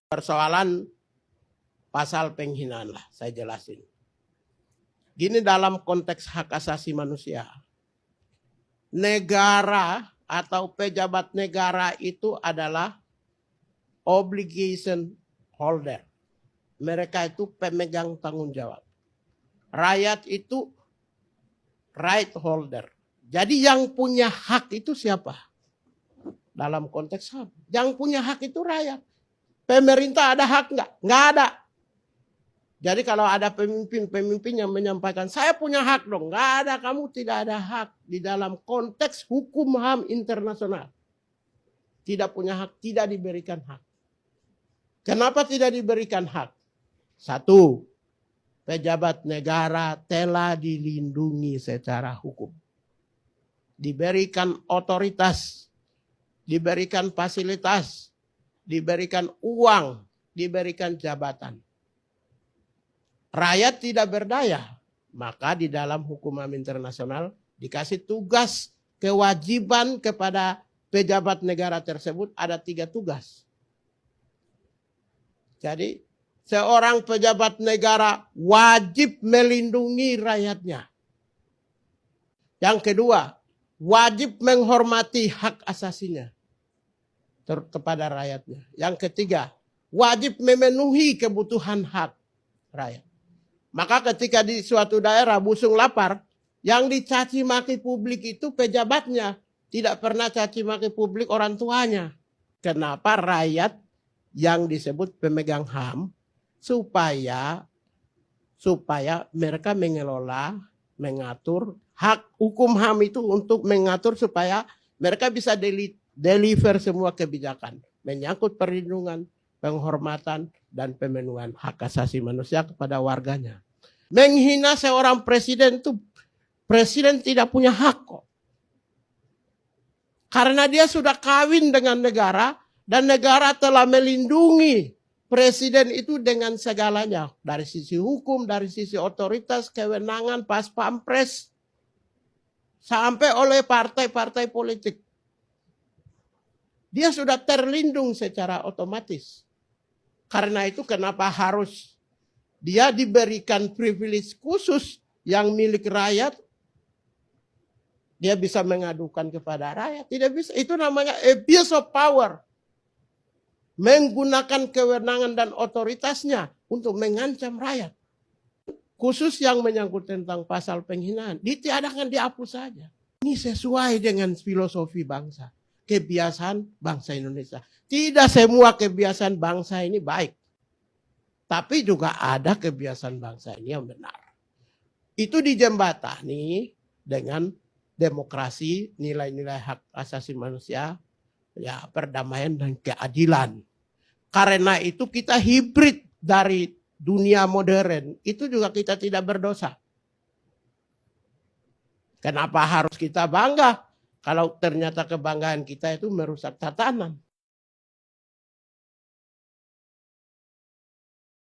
persoalan pasal penghinaan lah, saya jelasin. Gini dalam konteks hak asasi manusia. Negara atau pejabat negara itu adalah obligation holder. Mereka itu pemegang tanggung jawab. Rakyat itu right holder. Jadi yang punya hak itu siapa? Dalam konteks HAM. Yang punya hak itu rakyat. Pemerintah ada hak nggak? Nggak ada. Jadi kalau ada pemimpin yang menyampaikan, saya punya hak dong. Nggak ada, kamu tidak ada hak. Di dalam konteks hukum HAM internasional. Tidak punya hak, tidak diberikan hak. Kenapa tidak diberikan hak? Satu, pejabat negara telah dilindungi secara hukum. Diberikan otoritas, diberikan fasilitas, diberikan uang, diberikan jabatan. Rakyat tidak berdaya, maka di dalam hukum HAM internasional dikasih tugas kewajiban kepada pejabat negara tersebut ada 3 tugas. Jadi seorang pejabat negara wajib melindungi rakyatnya. Yang kedua, wajib menghormati hak asasinya kepada rakyatnya. Yang ketiga, wajib memenuhi kebutuhan hak rakyat. Maka ketika di suatu daerah busung lapar, yang dicaci maki publik itu pejabatnya. Tidak pernah caci maki publik orang tuanya. Kenapa? Rakyat yang disebut pemegang HAM supaya mereka mengelola, mengatur hak hukum HAM itu untuk mengatur supaya mereka bisa deliver semua kebijakan. Menyangkut perlindungan, penghormatan, dan pemenuhan hak asasi manusia kepada warganya. Menghina seorang presiden itu, presiden tidak punya hak kok. Karena dia sudah kawin dengan negara dan negara telah melindungi presiden itu dengan segalanya. Dari sisi hukum, dari sisi otoritas, kewenangan, pas pampres, sampai oleh partai-partai politik. Dia sudah terlindung secara otomatis. Karena itu kenapa harus dia diberikan privilege khusus yang milik rakyat. Dia bisa mengadukan kepada rakyat. Tidak bisa. Itu namanya abuse of power. Menggunakan kewenangan dan otoritasnya untuk mengancam rakyat. Khusus yang menyangkut tentang pasal penghinaan. Ditiadakan, dihapus saja. Ini sesuai dengan filosofi bangsa. Kebiasaan bangsa Indonesia. Tidak semua kebiasaan bangsa ini baik. Tapi juga ada kebiasaan bangsa ini yang benar. Itu dijembatani dengan demokrasi, nilai-nilai hak asasi manusia, ya perdamaian dan keadilan. Karena itu kita hibrid dari dunia modern. Itu juga kita tidak berdosa. Kenapa harus kita bangga? Kalau ternyata kebanggaan kita itu merusak tatanan.